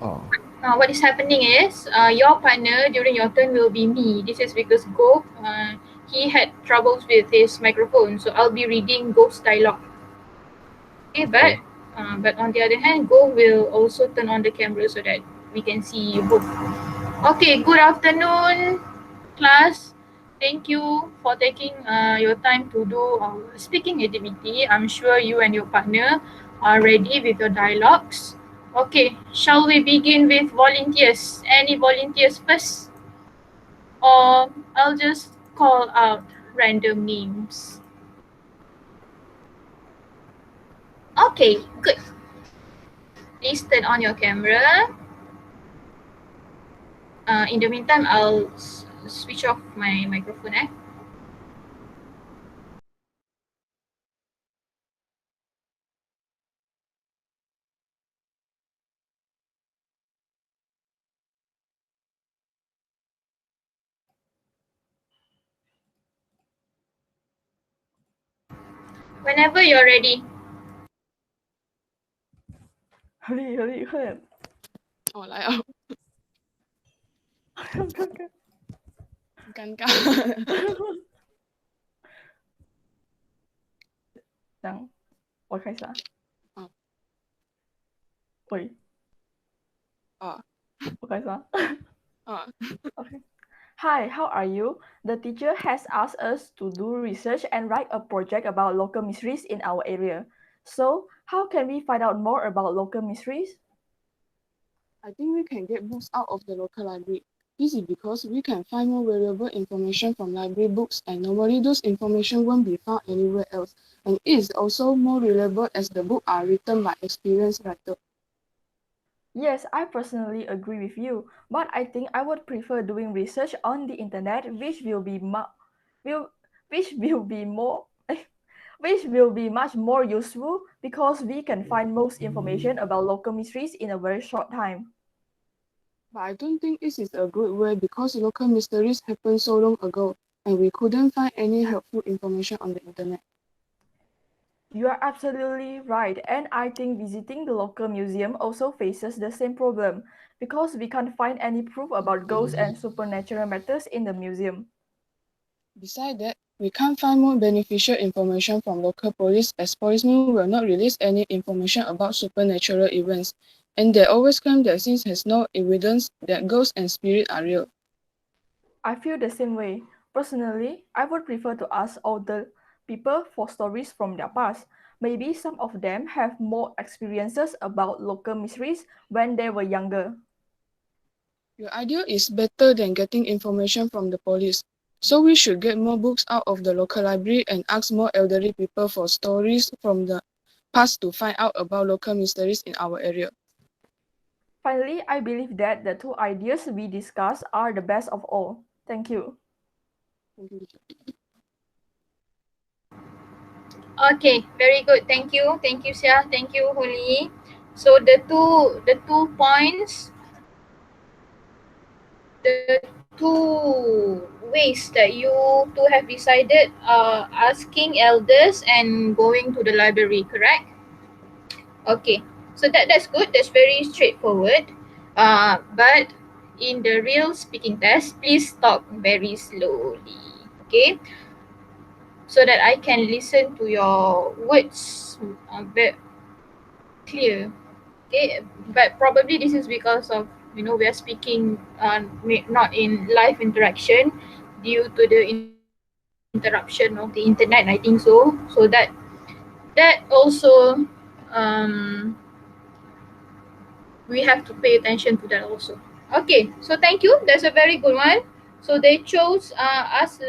Oh, What is happening is your partner during your turn will be me. This is because Go, he had troubles with his microphone, so I'll be reading Go's dialogue. Okay, okay. but on the other hand, Go will also turn on the camera so that we can see you both. Okay, good afternoon, class. Thank you for taking your time to do our speaking activity. I'm sure you and your partner are ready with your dialogues. Okay, shall we begin with volunteers? Any volunteers first? Or I'll just call out random names. Okay, good. Please turn on your camera. In the meantime, I'll switch off my microphone. Whenever you're ready. 快点，我来哦，看看，尴尬。这样我开始啊。嗯喂，啊我开始啊。啊 Okay. Hi, how are you? The teacher has asked us to do research and write a project about local mysteries in our area. So, how can we find out more about local mysteries? I think we can get books out of the local library. This is because we can find more valuable information from library books, and normally those information won't be found anywhere else. And it is also more reliable as the books are written by experienced writers. Yes, I personally agree with you, but I think I would prefer doing research on the internet, will which will be more which will be much more useful because we can find most information about local mysteries in a very short time. But I don't think this is a good way because local mysteries happened so long ago, and we couldn't find any helpful information on the internet. You are absolutely right, and I think visiting the local museum also faces the same problem because we can't find any proof about ghosts and supernatural matters in the museum. Besides that, we can't find more beneficial information from local police as policemen will not release any information about supernatural events, and they always claim that since has no evidence that ghosts and spirits are real. I feel the same way. Personally, I would prefer to ask older people for stories from their past. Maybe some of them have more experiences about local mysteries when they were younger. Your idea is better than getting information from the police. So we should get more books out of the local library and ask more elderly people for stories from the past to find out about local mysteries in our area. Finally, I believe that the two ideas we discussed are the best of all. Thank you. Thank you. Okay, very good. Thank you, Sia. Thank you, Holly. So the two points, the two ways that you two have decided are asking elders and going to the library, correct? Okay, so that's good. That's very straightforward. But in the real speaking test, please talk very slowly. Okay, so that I can listen to your words very clear. Okay, but probably this is because of we are speaking not in live interaction due to the interruption of the internet. I think so. So that also we have to pay attention to that also. Okay, so thank you. That's a very good one. So they chose us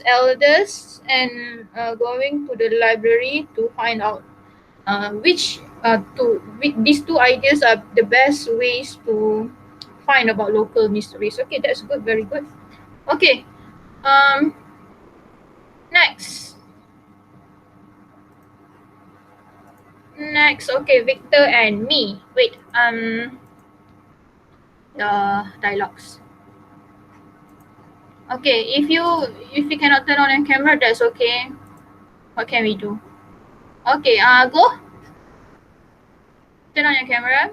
elders and going to the library to find out which these two ideas are the best ways to find about local mysteries. Okay, that's good, very good. Okay, um, next, Okay, Victor and me. Wait, the dialogues. Okay, if you cannot turn on your camera, that's okay. What can we do? Okay, go turn on your camera.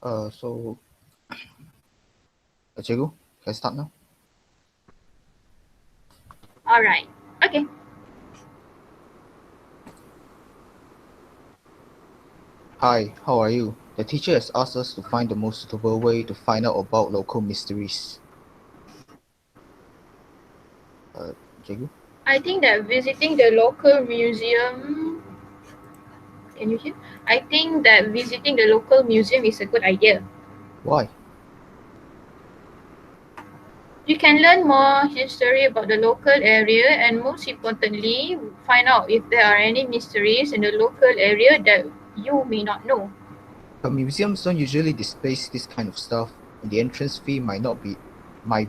So, Cikgu, can I start now? Alright. Okay. Hi, how are you? The teacher has asked us to find the most suitable way to find out about local mysteries. Cikgu? I think that visiting the local museum, can you hear? I think that visiting the local museum is a good idea. Why? You can learn more history about the local area and most importantly, find out if there are any mysteries in the local area that you may not know. But museums don't usually display this kind of stuff, and the entrance fee might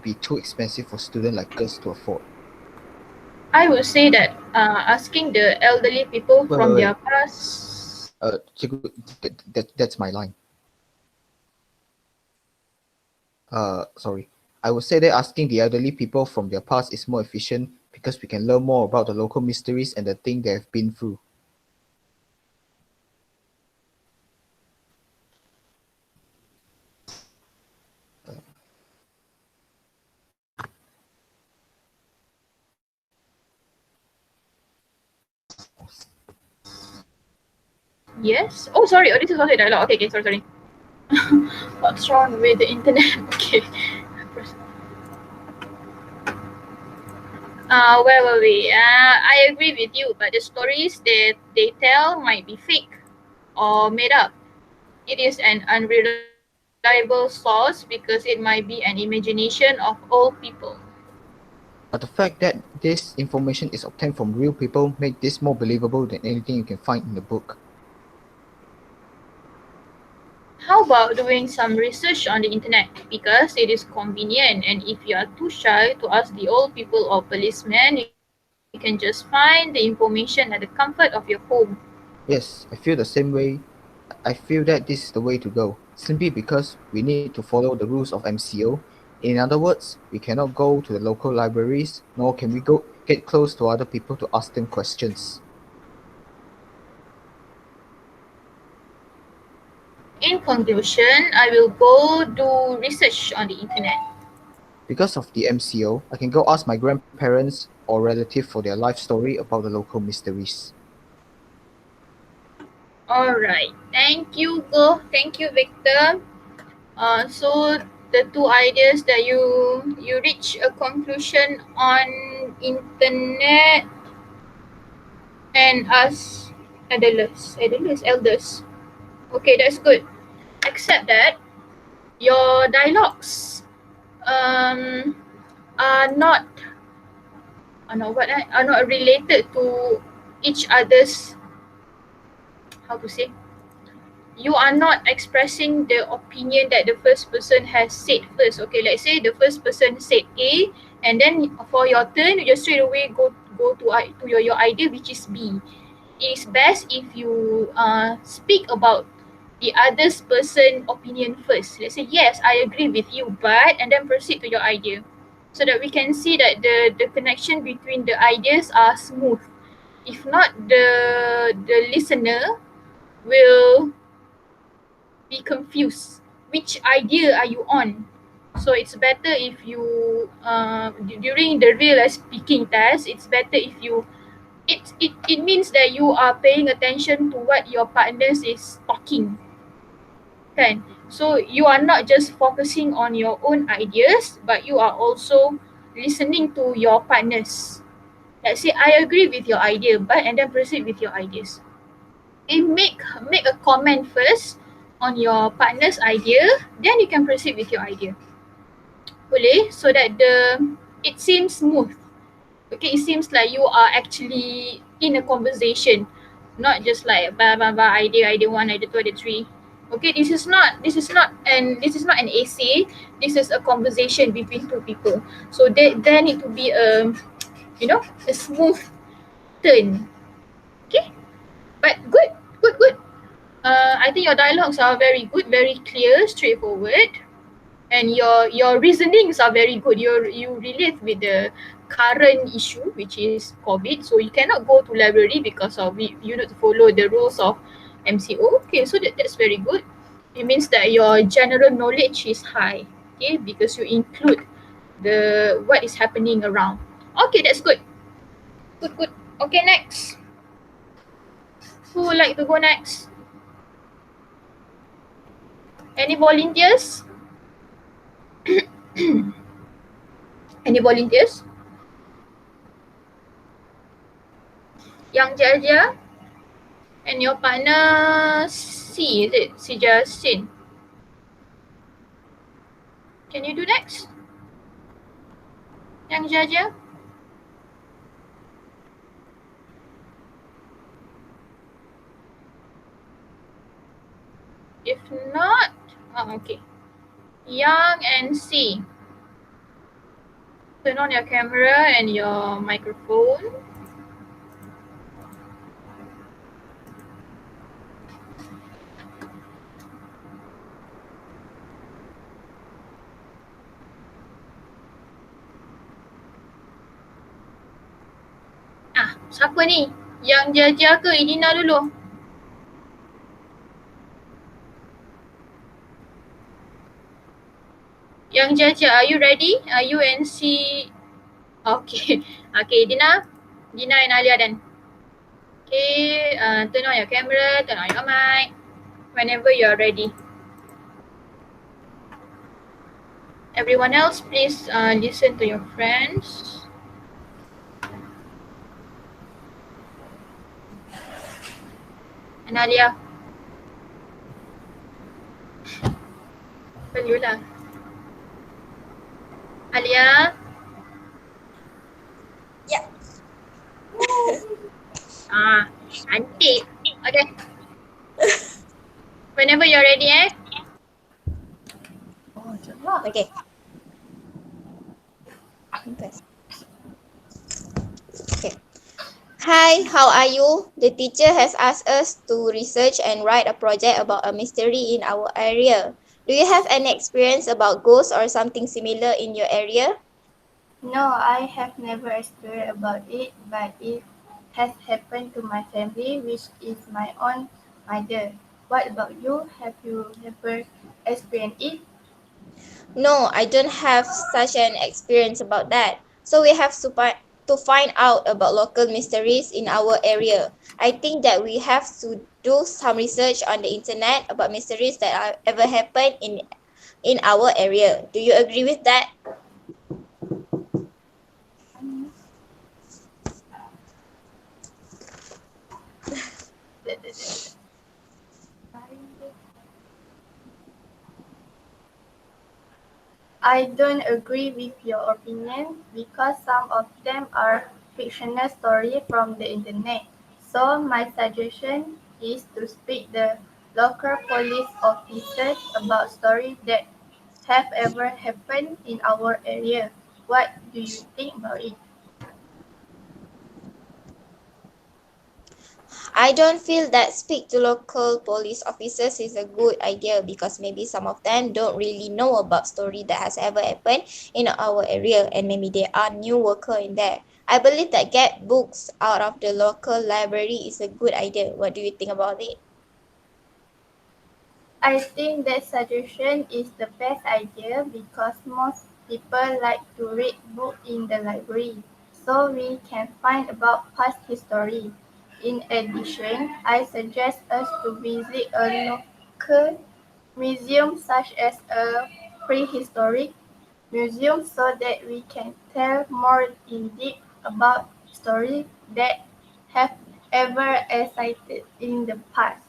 be too expensive for students like us to afford. I would say that asking the elderly people Wait, from wait, their wait. past. Cikgu, that's my line. Sorry. I would say that asking the elderly people from their past is more efficient because we can learn more about the local mysteries and the thing they have been through. Yes. Oh, sorry. Oh, this is also a dialogue. Okay, okay. Sorry, sorry. What's wrong with the internet? Okay. Where were we? I agree with you, but the stories that they tell might be fake or made up. It is an unreliable source because it might be an imagination of all people. But the fact that this information is obtained from real people make this more believable than anything you can find in the book. How about doing some research on the internet? Because it is convenient, and if you are too shy to ask the old people or policemen, you can just find the information at the comfort of your home. Yes, I feel the same way. I feel that this is the way to go, simply because we need to follow the rules of MCO. In other words, we cannot go to the local libraries, nor can we go get close to other people to ask them questions. In conclusion, I will go do research on the internet. Because of the MCO, I can go ask my grandparents or relative for their life story about the local mysteries. Alright, thank you, Go. Thank you, Victor. So the two ideas that you reach a conclusion on internet and us elders. Okay, that's good. Except that your dialogues um are not what are not related to each other's, how to say, you are not expressing the opinion that the first person has said first. Okay, let's say the first person said A, and then for your turn, you just straight away go to your idea, which is B. It is best if you speak about the other person opinion first. Let's say yes, I agree with you, but, and then proceed to your idea, so that we can see that the connection between the ideas are smooth. If not, the listener will be confused. Which idea are you on? So it's better if you during the real speaking test, it's better if you it means that you are paying attention to what your partners is talking, kan? So you are not just focusing on your own ideas, but you are also listening to your partners. Let's say I agree with your idea, but, and then proceed with your ideas. And make a comment first on your partner's idea, then you can proceed with your idea. Boleh? So that it seems smooth. Okay, it seems like you are actually in a conversation, not just like blah blah blah, idea one, idea two, idea three. Okay, this is not an essay. This is a conversation between two people. So there need to be a smooth turn. Okay, but good. I think your dialogues are very good, very clear, straightforward, and your reasonings are very good. You relate with the current issue, which is COVID. So you cannot go to library because of it. You need to follow the rules of MCO. Okay, so that's very good. It means that your general knowledge is high, okay, because you include the what is happening around. Okay, that's good. Good, good. Okay, next. Who would like to go next? Any volunteers? Any volunteers? Yang Jaja and your partner C, is it? Si Jasin. Can you do next? Yang Jaja? If not, okay. Yang and C. Turn on your camera and your microphone. Siapa ni? Yang Jaja ke Idina dulu? Yang Jaja, are you ready? Are you and C? Okay. Okay, Dina and Alia then. Okay, turn on your camera, turn on your mic. Whenever you're ready. Everyone else, please listen to your friends. And Alia. Perlulah. Alia. Yeah. Cantik. Okay. Whenever you're ready, Okay. Okay. Hi, how are you? The teacher has asked us to research and write a project about a mystery in our area. Do you have any experience about ghosts or something similar in your area? No, I have never experienced about it, but it has happened to my family, which is my own mother. What about you? Have you ever experienced it? No, I don't have such an experience about that. So we have to find out about local mysteries in our area. I think that we have to do some research on the internet about mysteries that have ever happened in our area. Do you agree with that? I don't agree with your opinion because some of them are fictional stories from the internet. So my suggestion is to speak the local police officers about stories that have ever happened in our area. What do you think about it? I don't feel that speak to local police officers is a good idea because maybe some of them don't really know about story that has ever happened in our area and maybe they are new worker in there. I believe that get books out of the local library is a good idea. What do you think about it? I think that suggestion is the best idea because most people like to read books in the library, so we can find about past history. In addition, I suggest us to visit a local museum such as a prehistoric museum so that we can tell more in depth about stories that have ever existed in the past.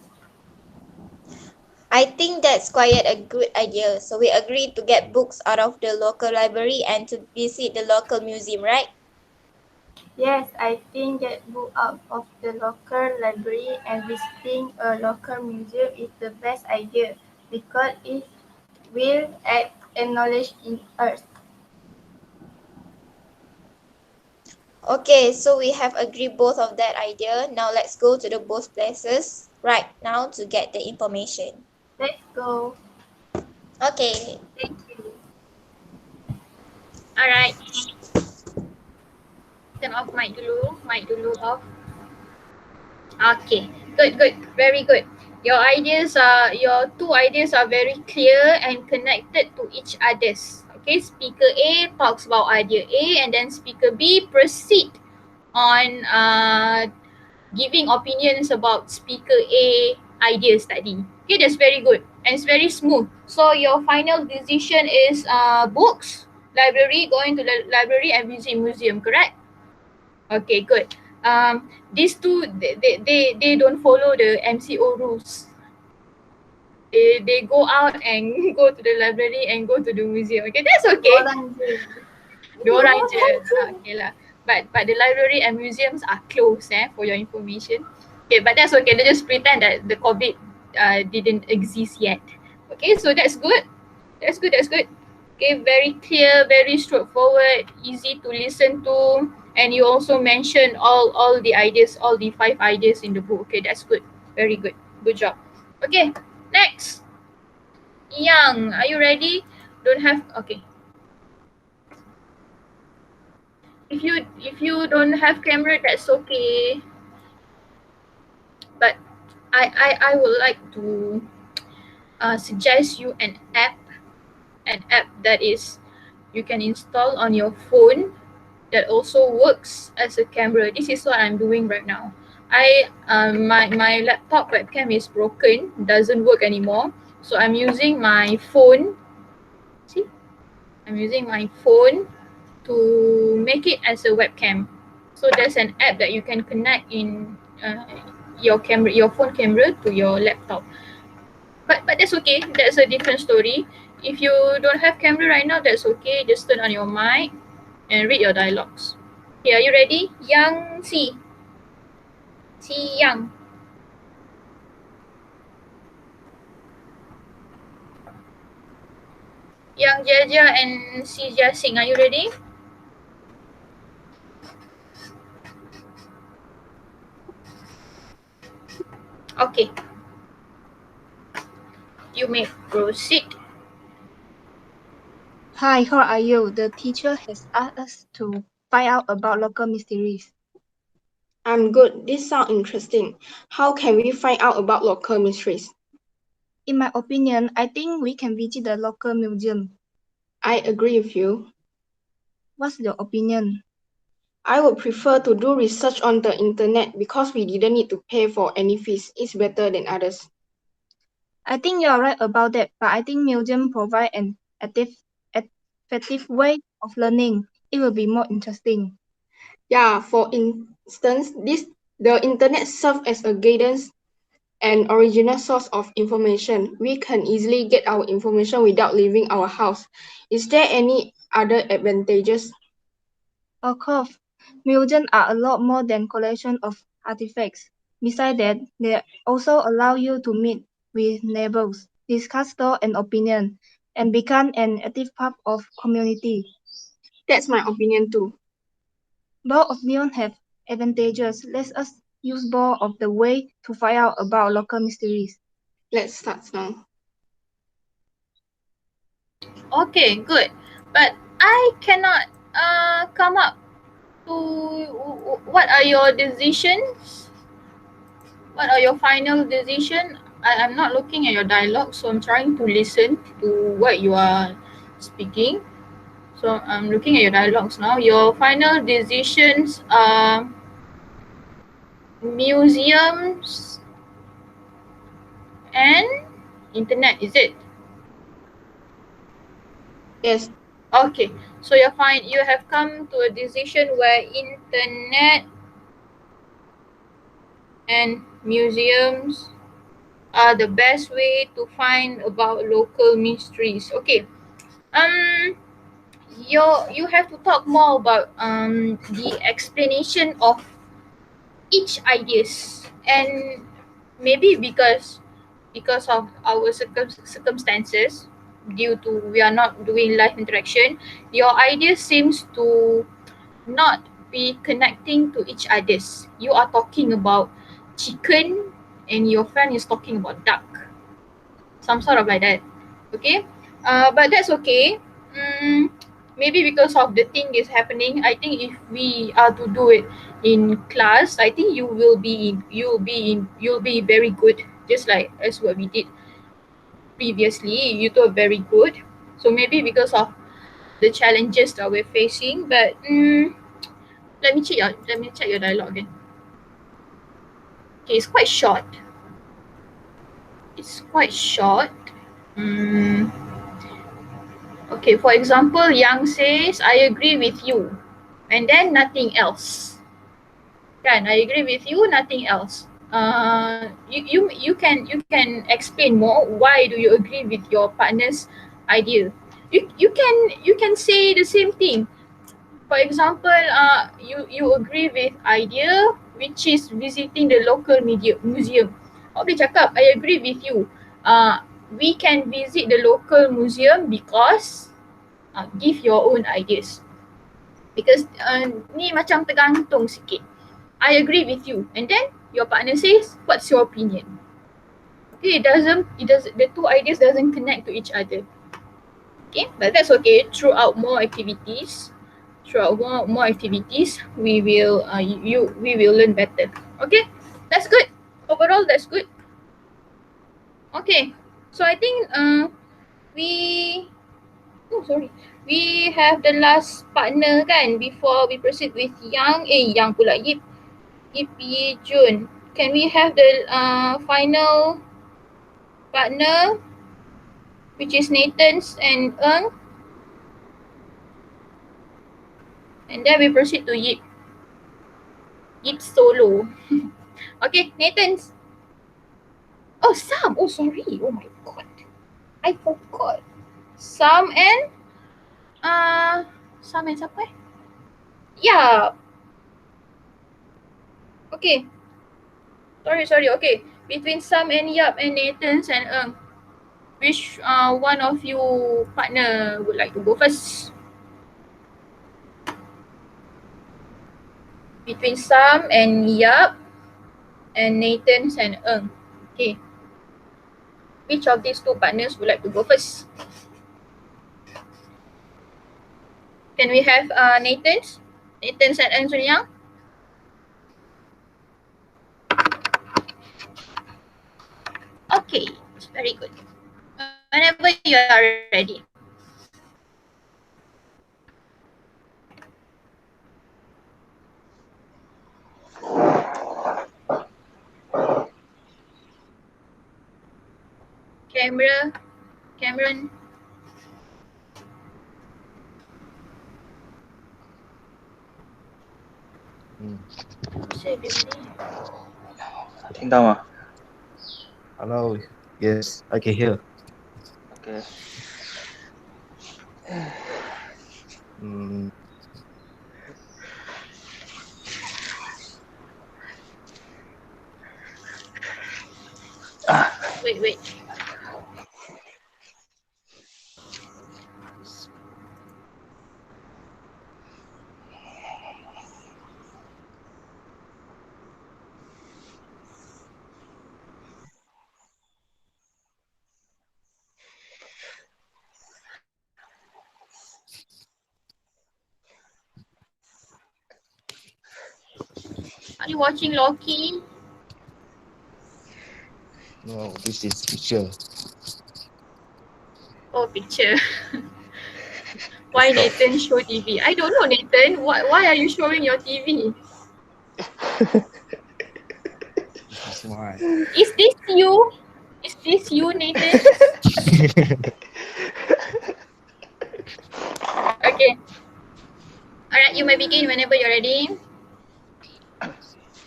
I think that's quite a good idea. So we agreed to get books out of the local library and to visit the local museum, right? Yes, I think that book out of the local library and visiting a local museum is the best idea because it will add a knowledge in us. Okay, so we have agreed both of that idea. Now let's go to the both places right now to get the information. Let's go. Okay. Thank you. Alright. Turn off mic dulu. Mic dulu off. Okay. Good, good. Very good. Your two ideas are very clear and connected to each others. Okay, speaker A talks about idea A, and then speaker B proceed on giving opinions about speaker A ideas tadi. Okay, that's very good and it's very smooth. So your final decision is books, library, going to the library and visit museum, correct? Okay, good. These two they don't follow the MCO rules. They go out and go to the library and go to the museum. Okay, that's okay. Dua orang je. Okay lah. But the library and museums are closed for your information. Okay, but that's okay. They just pretend that the COVID didn't exist yet. Okay, so that's good. That's good. That's good. Okay, very clear, very straightforward, easy to listen to, and you also mentioned all the ideas, all the 5 ideas in the book. Okay, that's good. Very good. Good job. Okay, next. Yang, are you ready? Don't have okay. If you don't have camera, that's okay. But I would like to suggest you an app that is you can install on your phone that also works as a camera. This is what I'm doing right now. My laptop webcam is broken, doesn't work anymore. So I'm using my phone. See, I'm using my phone to make it as a webcam. So there's an app that you can connect in your camera, your phone camera to your laptop. But that's okay. That's a different story. If you don't have camera right now, that's okay. Just turn on your mic and read your dialogues. Okay, are you ready? Yang Si Yang. Yang Jaja and Si Jasing, are you ready? Okay. You may proceed. Hi, how are you? The teacher has asked us to find out about local mysteries. I'm good. This sounds interesting. How can we find out about local mysteries? In my opinion, I think we can visit the local museum. I agree with you. What's your opinion? I would prefer to do research on the internet because we didn't need to pay for any fees. It's better than others. I think you're right about that, but I think museum provide an effective way of learning. It will be more interesting. Yeah, for instance, the internet serves as a guidance and original source of information. We can easily get our information without leaving our house. Is there any other advantages? Of course, museums are a lot more than collection of artifacts. Besides that, they also allow you to meet with neighbors, discuss thoughts and opinion, and become an active part of community. That's my opinion too. Both opinions have advantages. Let us use both of the way to find out about local mysteries. Let's start now. Okay, good. But I cannot come up to what are your decisions? What are your final decision? I'm not looking at your dialogue, so I'm trying to listen to what you are speaking. So I'm looking at your dialogues now. Your final decisions are museums and internet, is it? Yes. Okay. So you have come to a decision where internet and museums are the best way to find about local mysteries. Okay. Um you have to talk more about the explanation of each ideas, and maybe because of our circumstances, due to we are not doing live interaction, your idea seems to not be connecting to each others. You are talking about chicken and your friend is talking about duck, some sort of like that. Okay, but that's okay. Maybe because of the thing is happening, I think if we are to do it in class, I think you'll be very good just like as what we did previously. You two are very good. So maybe because of the challenges that we're facing, but let me check your dialogue again. Okay, it's quite short. It's quite short. Mm, okay, for example, Yang says, I agree with you. And then nothing else. Kan, I agree with you, nothing else. You can explain more. Why do you agree with your partner's idea? You can say the same thing. For example, you agree with idea which is visiting the local museum. Awak boleh cakap, I agree with you. We can visit the local museum because give your own ideas. Because ni macam tergantung sikit. I agree with you. And then your partner says, what's your opinion? Okay, the two ideas doesn't connect to each other. Okay, but that's okay. Throughout more activities, we will learn better. Okay, that's good. Overall, that's good. Okay, so I think we oh sorry we have the last partner kan before we proceed with Yang pula Yip Yi Jun. Can we have the final partner, which is Nathan's and Eng, and then we proceed to Yip solo. Okay, Nathan's. Oh, Sam. Oh, sorry. Oh my god, I forgot. Sam and uh, Sam and siapa? Yeah. Okay. Sorry. Okay. Between Sam and Yap and Nathan's and Eng, which one of you partner would like to go first? Between Sam and Yap and Nathan's and Eng. Okay. Which of these two partners would like to go first? Can we have Nathan's? Nathan's and Eng Sunyang? Okay, it's very good. Whenever you are ready. Camera, Cameron. Say baby. 听到吗 Hello. Yes, I can hear.？OK，Mm, Wait. Are you watching Loki? no, this is picture. Oh, picture. Why Nathan show TV? I don't know, Nathan. Why are you showing your TV? This is why. Is this you? Is this you, Nathan? Okay. Alright, you may begin whenever you're ready.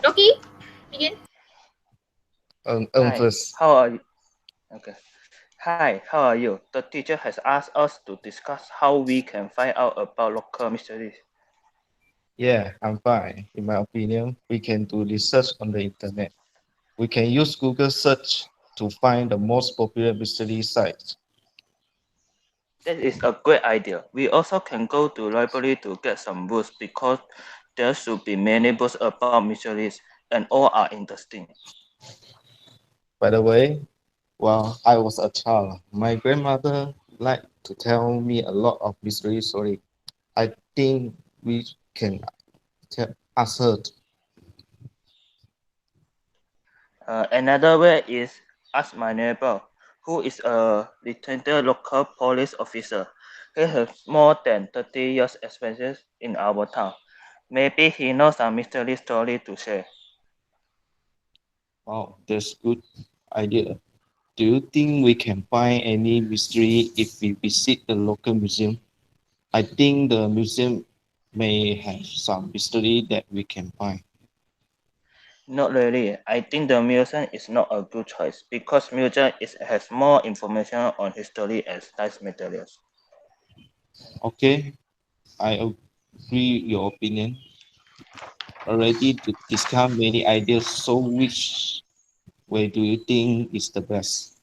Loki, begin. Hi, First. how are you? Okay. Hi, how are you? The teacher has asked us to discuss how we can find out about local mysteries. Yeah, I'm fine. In my opinion, we can do research on the internet. We can use Google search to find the most popular mystery sites. That is a great idea. We also can go to library to get some books because there should be many books about mysteries and all are interesting. By the way, while I was a child, my grandmother liked to tell me a lot of mystery stories. I think we can ask her. Another way is ask my neighbor, who is a retired local police officer. He has more than 30 years experience in our town. Maybe he knows a mystery story to share. Wow, that's good idea. Do you think we can find any mystery if we visit the local museum? I think the museum may have some mystery that we can find. Not really. I think the museum is not a good choice because has more information on history and science materials. Okay, I agree your opinion. Already discussed many ideas. So which way do you think is the best?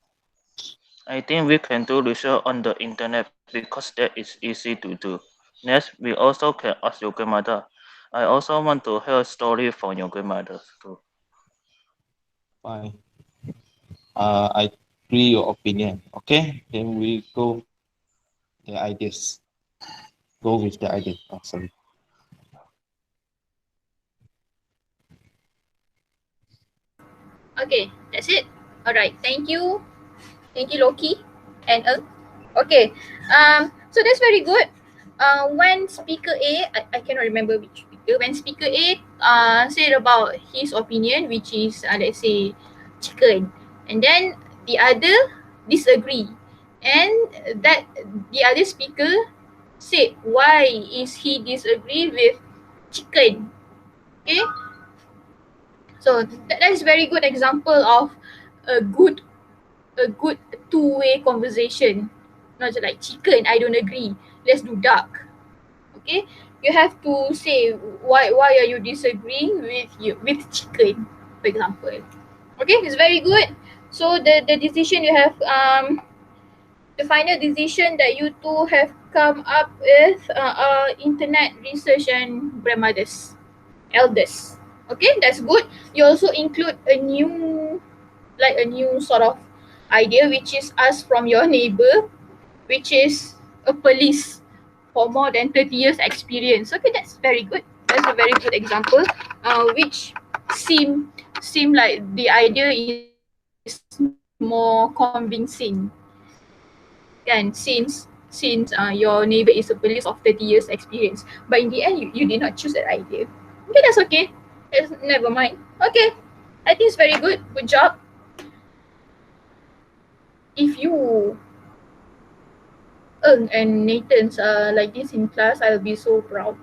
I think we can do research on the internet because that is easy to do. Next, we also can ask your grandmother. I also want to hear a story from your grandmother too. Fine. I agree your opinion. Okay, then we go the ideas. Go with the idea. Oh, sorry. Okay, that's it. Alright, thank you. Thank you, Loki and Okay, so that's very good. When speaker A, I cannot remember which speaker. When speaker A said about his opinion, which is let's say chicken, and then the other disagree, and that the other speaker said why is he disagree with chicken. Okay, so that is very good example of a good two-way conversation. Not just like chicken, I don't agree. Let's do duck. Okay? You have to say why are you disagreeing with chicken, for example. Okay, it's very good. So the decision you have the final decision that you two have come up with internet research and grandmothers, elders. Okay, that's good. You also include a new sort of idea, which is us from your neighbor, which is a police for more than 30 years experience. Okay, that's very good. That's a very good example, which seem seem like the idea is more convincing, kan? Since your neighbor is a police of 30 years experience, but in the end you did not choose that idea. Okay, that's okay. That's, never mind. Okay, I think it's very good. Good job. If you and Nathan's like this in class, I'll be so proud.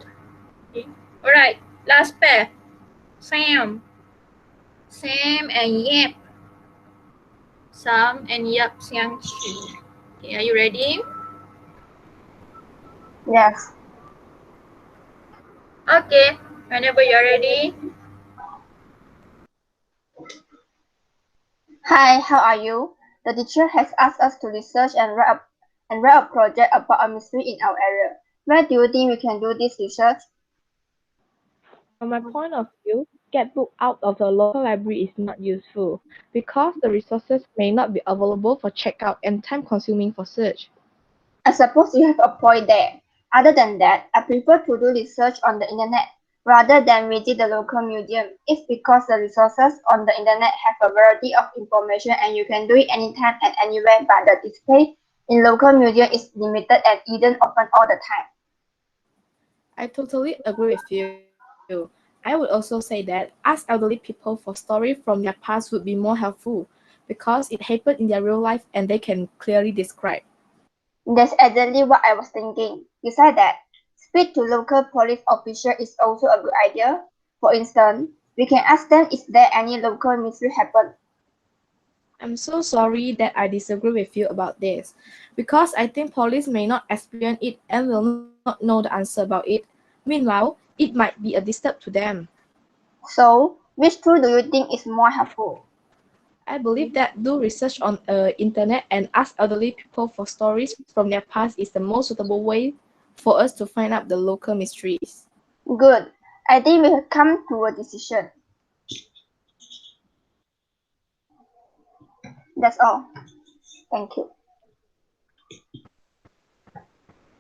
Okay. Alright, last pair. Sam. Sam and Yap. Sam and Yap Xiang Chu. Okay, are you ready? Yes. Okay, whenever you're ready. Hi, how are you? The teacher has asked us to research and write a project about a mystery in our area. Where do you think we can do this research? From my point of view, get book out of the local library is not useful because the resources may not be available for checkout and time consuming for search. I suppose you have a point there. Other than that, I prefer to do research on the internet rather than visit the local museum. It's because the resources on the internet have a variety of information and you can do it anytime and anywhere, but the display in local museum is limited and isn't open all the time. I totally agree with you. I would also say that ask elderly people for stories from their past would be more helpful because it happened in their real life and they can clearly describe. That's exactly what I was thinking. Besides that, speak to local police officer is also a good idea. For instance, we can ask them is there any local mystery happen. I'm so sorry that I disagree with you about this because I think police may not experience it and will not know the answer about it. Meanwhile, it might be a disturb to them. So, which tool do you think is more helpful? I believe that do research on internet and ask elderly people for stories from their past is the most suitable way for us to find out the local mysteries. Good. I think we have come to a decision. That's all. Thank you.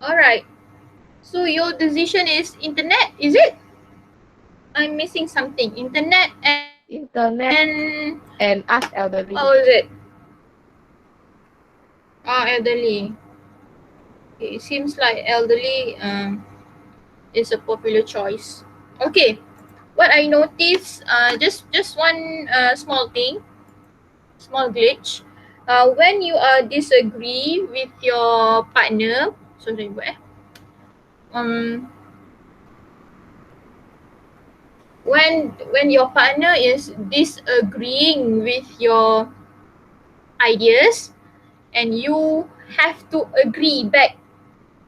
Alright. So your decision is internet, is it? I'm missing something. Internet and Internet and ask what elderly. was it? Elderly. It seems like elderly is a popular choice. Okay, what I noticed, just one small thing, small glitch. When you disagree with your partner, sorry, what um, when your partner is disagreeing with your ideas, and you have to agree back,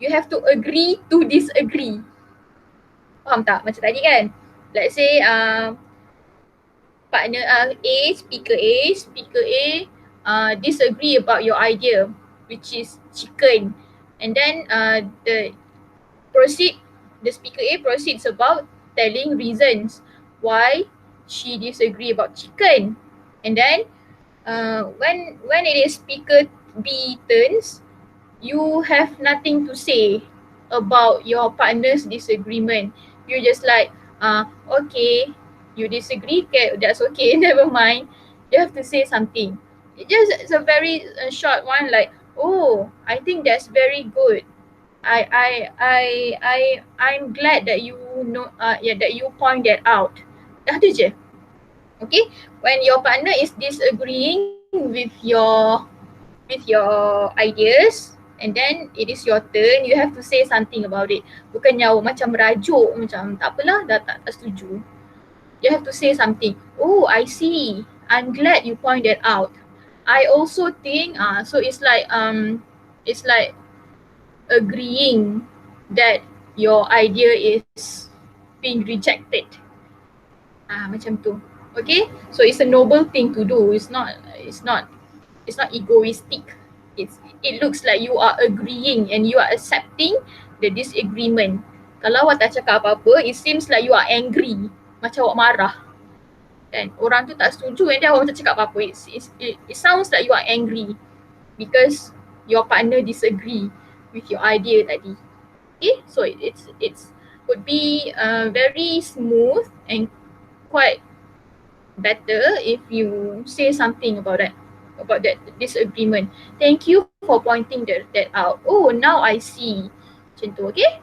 you have to agree to disagree. Faham tak? Macam tadi kan, let's say partner A disagree about your idea, which is chicken, and then proceed the speaker A proceeds about telling reasons why she disagree about chicken, and then when it is speaker B turns, you have nothing to say about your partner's disagreement. You just like, okay, you disagree, okay, that's okay, never mind. You have to say something. It's a very short one, like, oh, I think that's very good. I'm glad that you know, yeah, that you point that out. Dah tu je. Okay, when your partner is disagreeing with your ideas, and then it is your turn, you have to say something about it. Bukannya macam merajuk, macam tak apalah, dah tak setuju. You have to say something. Oh, I see. I'm glad you point that out. I also think so it's like agreeing that your idea is being rejected. Macam tu. Okay? So it's a noble thing to do. It's not egoistic. It looks like you are agreeing and you are accepting the disagreement. Kalau awak tak cakap apa-apa, it seems like you are angry. Macam awak marah. Kan? Orang tu tak setuju and then awak tak cakap apa-apa. It sounds like you are angry because your partner disagree with your idea tadi. Okay? So it's would be very smooth and quite better if you say something about that disagreement. Thank you for pointing that out. Oh, now I see. Macam tu, okay?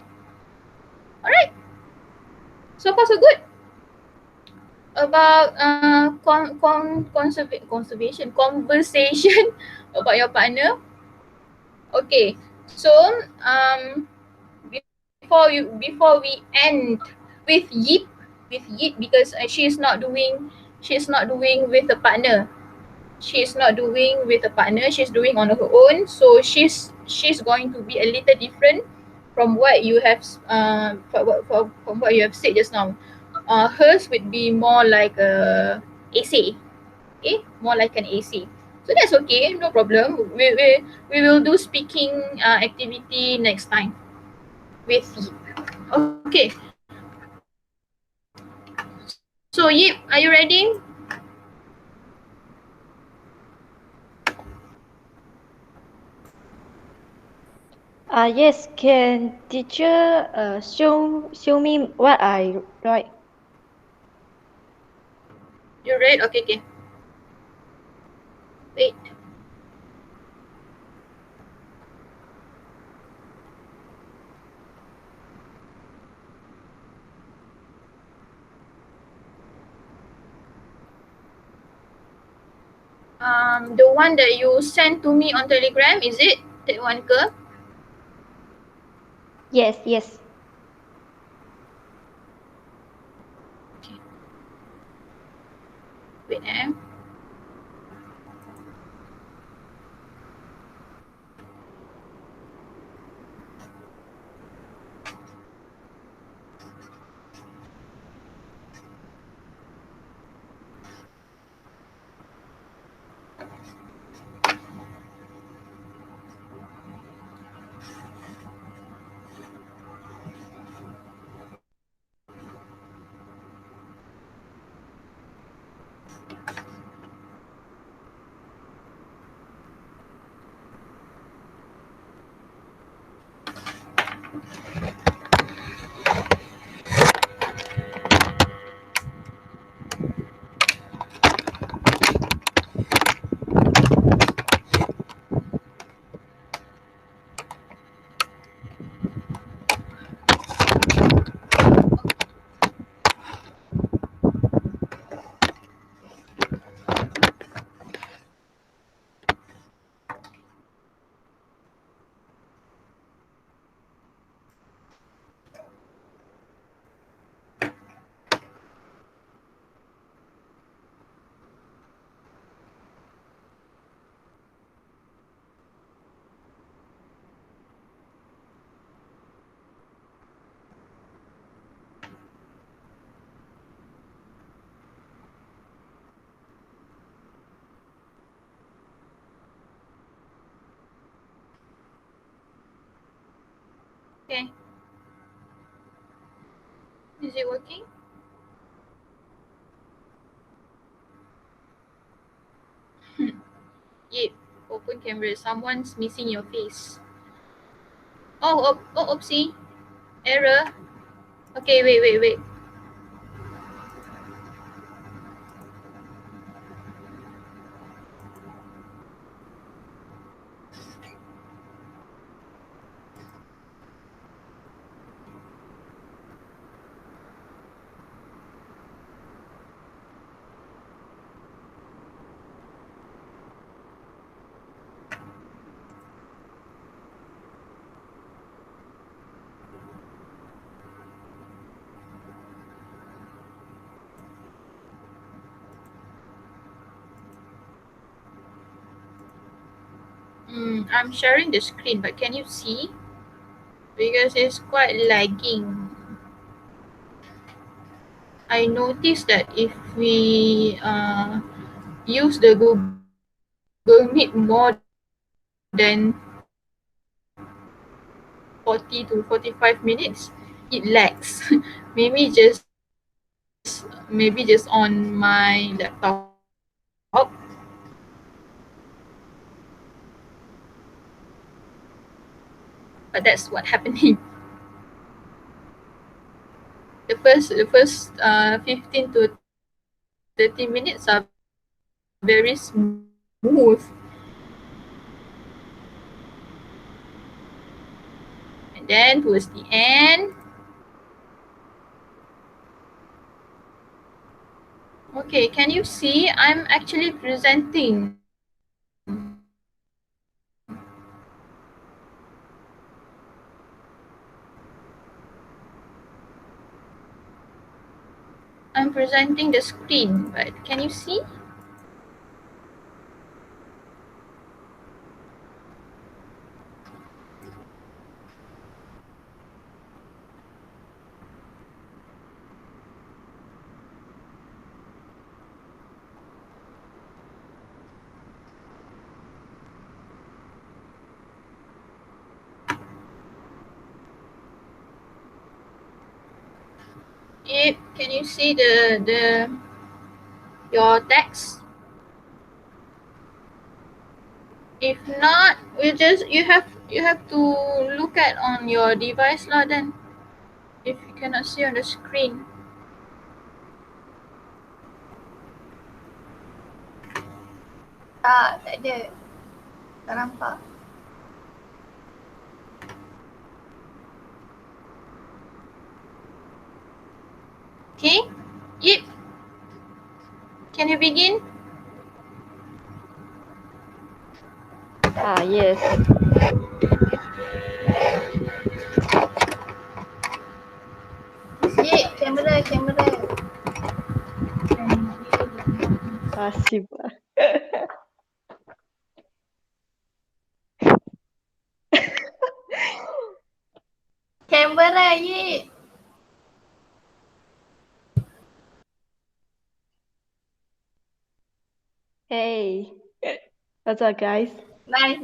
Alright. So far so good. About conversation about your partner. Okay. So before we end with Yip because she is not doing with a partner. She's not doing with a partner, she's doing on her own, so she's going to be a little different from what you have from what you have said just now. Hers would be more like a essay. Okay, more like an essay. So that's okay, no problem. We will do speaking activity next time with Yip. Okay, so Yip, are you ready? Yes, can teacher show me what I write? You read? Okay, okay. Wait. The one that you sent to me on Telegram, is it that one ke? Yes, yes. Okay. Wait Okay. Is it working? Yep. Open camera. Someone's missing your face. Oopsie. Error. Okay, wait. I'm sharing the screen, but can you see? Because it's quite lagging. I noticed that if we use the Google Meet more than 40 to 45 minutes, it lags. maybe just on my laptop. But that's what happening. The first 15 to 30 minutes are very smooth. And then towards the end, okay, can you see? I'm actually presenting. I'm presenting the screen, but can you see? Can you see the your text? If not, you have to look at on your device lah then. If you cannot see on the screen. Tak ada. Tak nampak. Okay? Yep. Can you begin? Yes. Yip, kamera. Sip. Kamera, Yip. Hey. What's up, guys? Nice.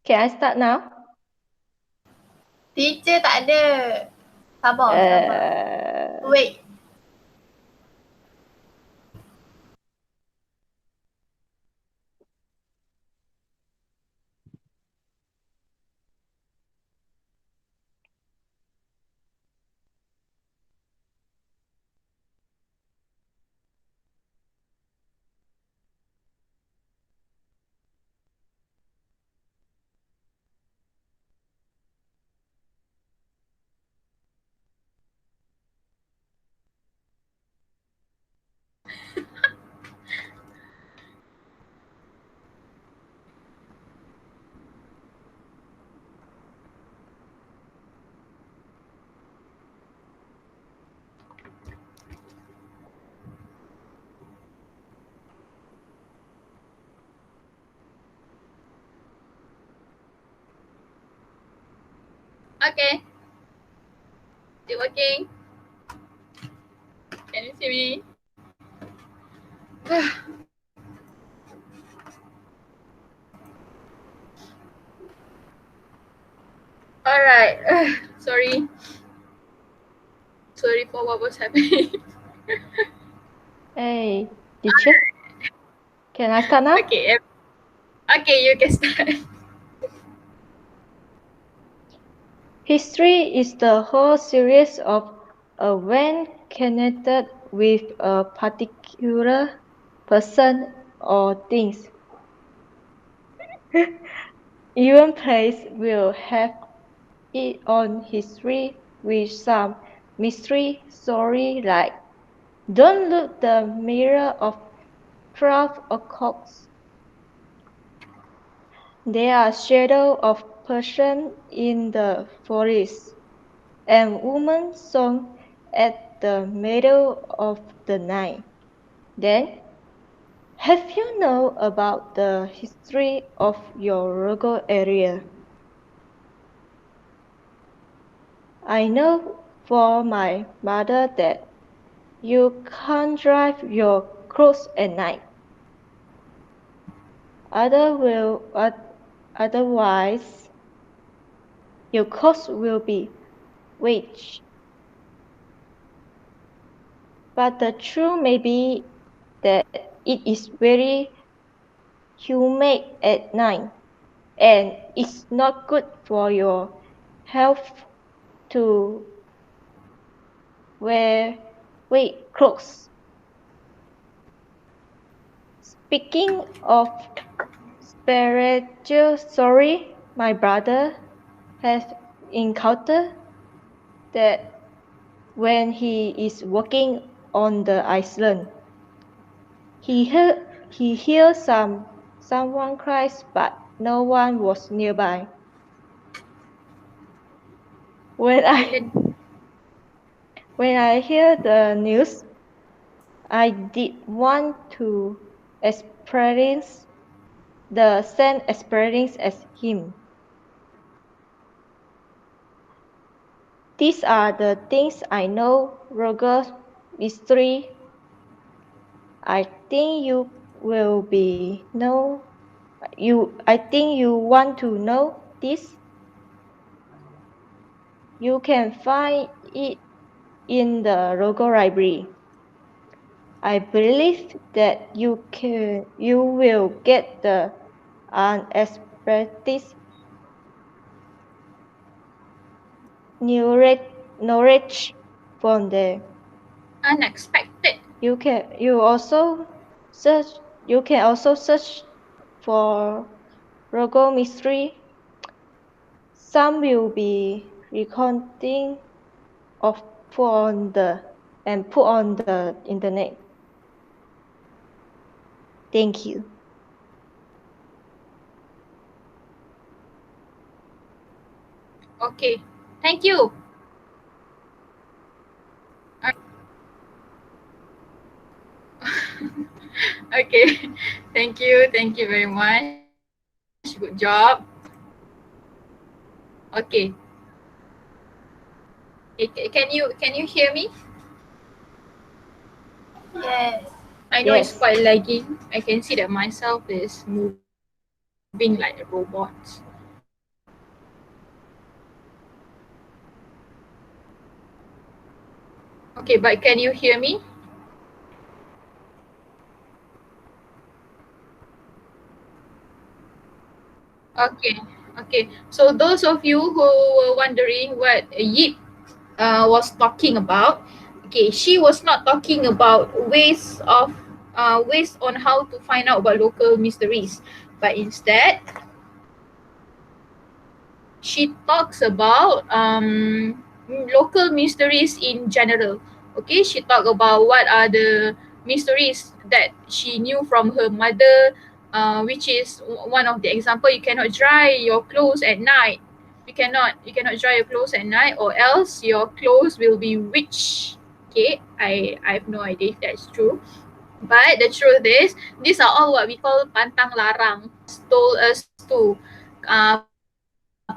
Can I start now? Teacher tak ada. Sabar. Wait. Okay. Is it working? Can you see me? Alright. Sorry. Sorry for what was happening. Hey, teacher, can I start now? Okay. Okay, you can start. History is the whole series of events connected with a particular person or things. Even place will have its own history with some mystery story like don't look the mirror of 12 o'clocks. There are shadows of person in the forest, and woman song at the middle of the night. Then, have you know about the history of your local area? I know for my mother that you can't drive your clothes at night. Otherwise, your clothes will be wet. But the truth may be that it is very humid at night, and it's not good for your health to wear wet clothes. Speaking of spiritual story, my brother has encountered that when he is walking on the island, he hears someone cries, but no one was nearby. When I And then, when I hear the news, I did want to experience the same experience as him. These are the things I know, Roger Mystery. I think you will be know I think you want to know this. You can find it in the local library. I believe that you will get the unexpected knowledge from there. unexpected. You can you also search you can also search for logo mystery. Some will be recounting of put on the internet. Thank you. Okay. Thank you. Okay. Thank you. Thank you very much. Good job. Okay. Can you hear me? Yes. I know it's Yes. quite lagging. I can see that myself is moving like a robot. Okay, but can you hear me? Okay, okay. So those of you who were wondering what Yip was talking about, okay, she was not talking about ways on how to find out about local mysteries, but instead she talks about local mysteries in general. Okay, she talked about what are the mysteries that she knew from her mother, which is one of the example. You cannot dry your clothes at night. You cannot dry your clothes at night, or else your clothes will be rich. Okay, I have no idea if that's true. But the truth is, these are all what we call pantang larang. Told us to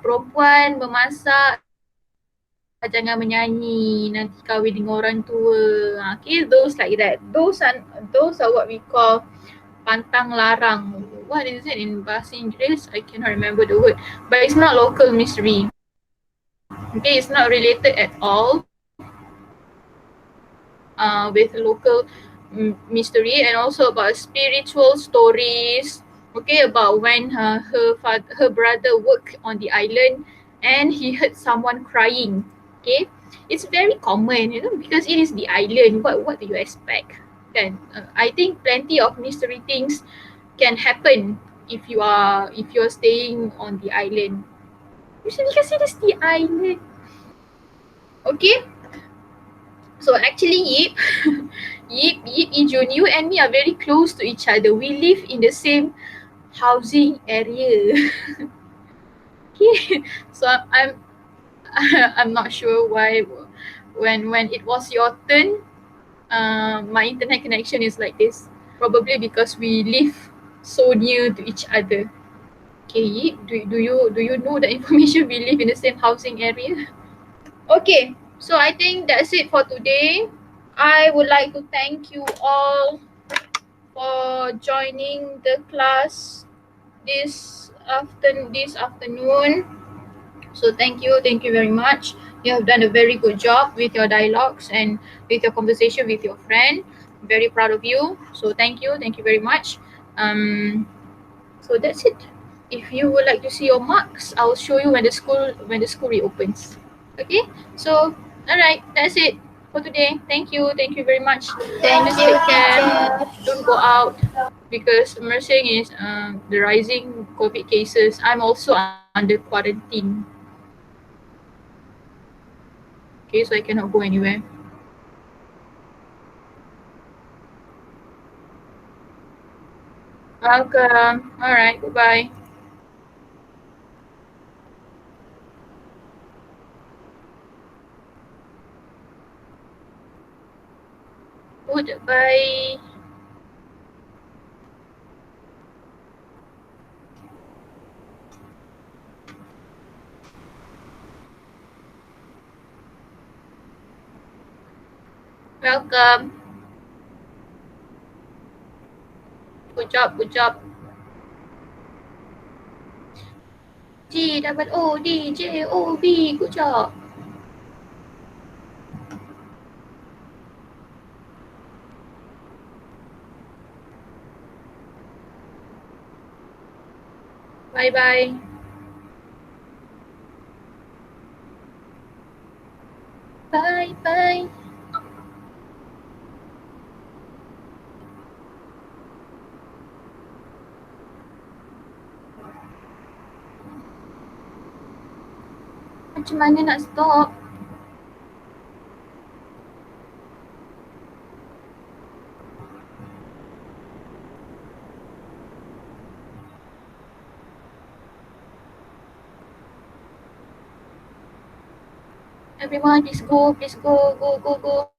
perempuan memasak jangan menyanyi, nanti kahwin dengan orang tua. Okay, those like that. Those are what we call pantang larang. What is it in bahasa Inggeris? I cannot remember the word. But it's not local mystery. Okay, it's not related at all with local mystery, and also about spiritual stories. Okay, about when her brother worked on the island and he heard someone crying. Okay, it's very common, because it is the island. What do you expect? Kan? I think plenty of mystery things can happen if you're staying on the island. Because it is the island. Okay, so actually, Yip, Ijun, you and me are very close to each other. We live in the same housing area. Okay, so I'm I'm not sure why when it was your turn, my internet connection is like this. Probably because we live so near to each other. Okay, Yip, do you know the information? We live in the same housing area. Okay, so I think that's it for today. I would like to thank you all for joining the class this afternoon. So thank you very much. You have done a very good job with your dialogues and with your conversation with your friend. Very proud of you. So thank you very much. Um, so that's it. If you would like to see your marks, I'll show you when the school reopens. Okay. So alright, that's it for today. Thank you very much. Thank Just you, take care. teacher. Don't go out because Mersing is the rising COVID cases. I'm also under quarantine. Okay, so I cannot go anywhere. Welcome. Alright, goodbye. Goodbye. Welcome. Good job, good job. G double O D J O B. Good job. Bye bye. Bye bye. Macam mana nak stop? Everyone, please go, go, go, go.